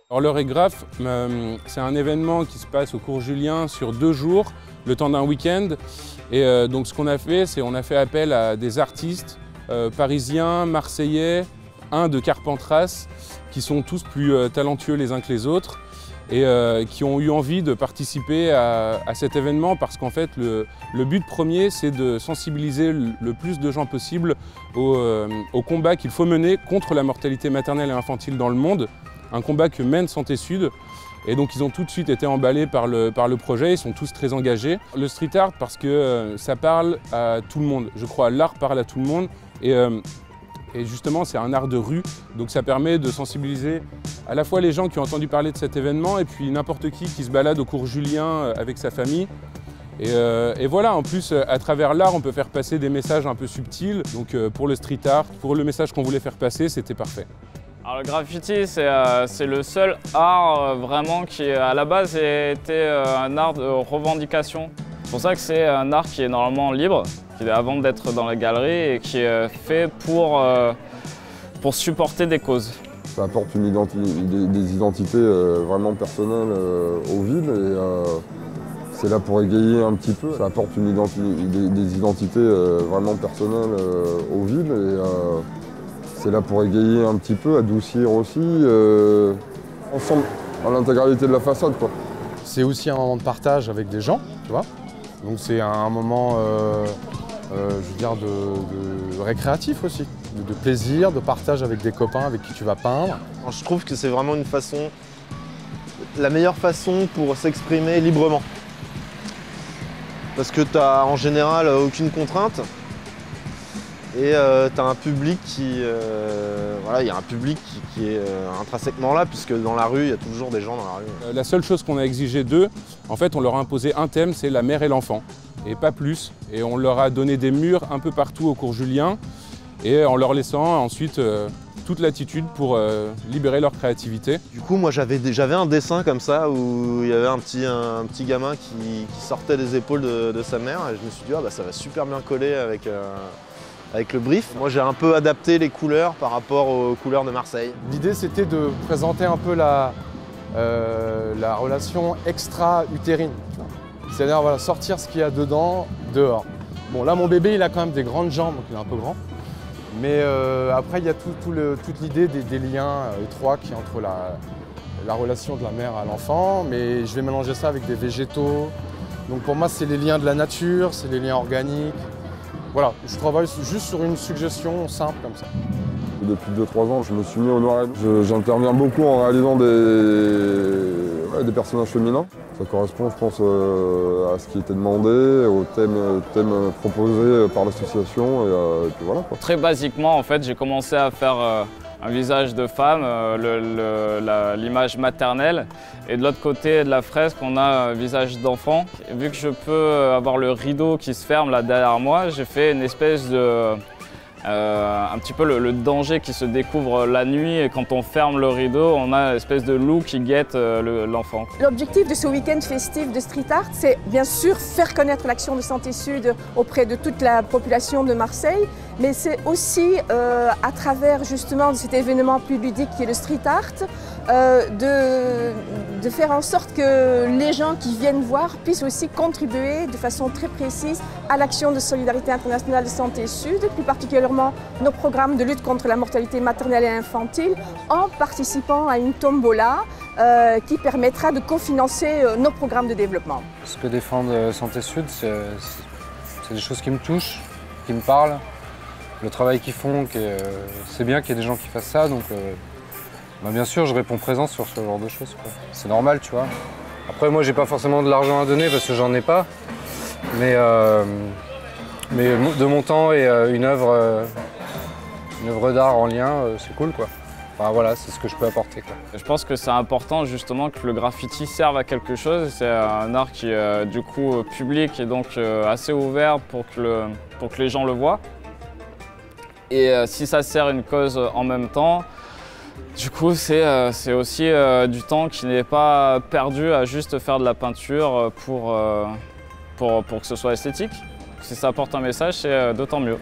Alors, l'heure est graphe, c'est un événement qui se passe au cours Julien sur 2 jours, le temps d'un week-end. Et donc ce qu'on a fait, c'est qu'on a fait appel à des artistes parisiens, marseillais, un de Carpentras, qui sont tous plus talentueux les uns que les autres et qui ont eu envie de participer à cet événement parce qu'en fait le but premier c'est de sensibiliser le plus de gens possible au combat qu'il faut mener contre la mortalité maternelle et infantile dans le monde, un combat que mène Santé Sud. Et donc ils ont tout de suite été emballés par le projet, ils sont tous très engagés. Le street art parce que ça parle à tout le monde, je crois, l'art parle à tout le monde et justement c'est un art de rue, donc ça permet de sensibiliser à la fois les gens qui ont entendu parler de cet événement et puis n'importe qui se balade au cours Julien avec sa famille. Et voilà, en plus à travers l'art on peut faire passer des messages un peu subtils, donc pour le street art, pour le message qu'on voulait faire passer, c'était parfait. Alors, le graffiti, c'est le seul art vraiment qui, à la base, était un art de revendication. C'est pour ça que c'est un art qui est normalement libre, avant d'être dans la galerie, et qui est fait pour supporter des causes. Ça apporte des identités vraiment personnelles aux villes et c'est là pour égayer un petit peu. Ça apporte des identités vraiment personnelles aux villes et c'est là pour égayer un petit peu, adoucir aussi, ensemble, à l'intégralité de la façade, quoi. C'est aussi un moment de partage avec des gens, tu vois. Donc c'est un moment, je veux dire, de récréatif aussi, de plaisir, de partage avec des copains avec qui tu vas peindre. Je trouve que c'est vraiment la meilleure façon pour s'exprimer librement. Parce que tu n'as en général aucune contrainte. Et tu as un public voilà, il y a un public qui est intrinsèquement là, puisque dans la rue, il y a toujours des gens dans la rue. La seule chose qu'on a exigé d'eux, en fait, on leur a imposé un thème, c'est la mère et l'enfant, et pas plus. Et on leur a donné des murs un peu partout au cours Julien, et en leur laissant ensuite toute latitude pour libérer leur créativité. Du coup, moi, j'avais un dessin comme ça, où il y avait un petit gamin qui sortait des épaules de sa mère, et je me suis dit, ah, bah, ça va super bien coller avec le brief. Moi, j'ai un peu adapté les couleurs par rapport aux couleurs de Marseille. L'idée, c'était de présenter un peu la relation extra-utérine. C'est-à-dire voilà, sortir ce qu'il y a dedans, dehors. Bon, là, mon bébé, il a quand même des grandes jambes, donc il est un peu grand. Mais après, il y a toute l'idée des liens étroits qu'il y a entre la relation de la mère à l'enfant. Mais je vais mélanger ça avec des végétaux. Donc pour moi, c'est les liens de la nature, c'est les liens organiques. Voilà, je travaille juste sur une suggestion simple comme ça. Depuis 2-3 ans, je me suis mis au noir et blanc. J'interviens beaucoup en réalisant des personnages féminins. Ça correspond, je pense, à ce qui était demandé, au thème proposé par l'association, et puis voilà, quoi. Très basiquement, en fait, j'ai commencé à faire un visage de femme, l'image maternelle, et de l'autre côté de la fresque, on a un visage d'enfant. Vu que je peux avoir le rideau qui se ferme là derrière moi, j'ai fait une espèce de un petit peu le danger qui se découvre la nuit, et quand on ferme le rideau, on a une espèce de loup qui guette l'enfant. L'objectif de ce week-end festif de street art, c'est bien sûr faire connaître l'action de Santé Sud auprès de toute la population de Marseille, mais c'est aussi à travers justement cet événement plus ludique qui est le street art, de faire en sorte que les gens qui viennent voir puissent aussi contribuer de façon très précise à l'action de solidarité internationale de Santé Sud, plus particulièrement nos programmes de lutte contre la mortalité maternelle et infantile, en participant à une tombola qui permettra de cofinancer nos programmes de développement. Ce que défendent Santé Sud, c'est des choses qui me touchent, qui me parlent. Le travail qu'ils font, c'est bien qu'il y ait des gens qui fassent ça, donc bah bien sûr, je réponds présent sur ce genre de choses. C'est normal, tu vois. Après, moi, j'ai pas forcément de l'argent à donner parce que j'en ai pas. Mais de mon temps et une œuvre d'art en lien, c'est cool, quoi. Enfin, voilà, c'est ce que je peux apporter, quoi. Je pense que c'est important justement que le graffiti serve à quelque chose. C'est un art qui est du coup public et donc assez ouvert pour que les gens le voient. Et si ça sert une cause en même temps, du coup, c'est aussi du temps qui n'est pas perdu à juste faire de la peinture pour que ce soit esthétique. Si ça apporte un message, c'est d'autant mieux.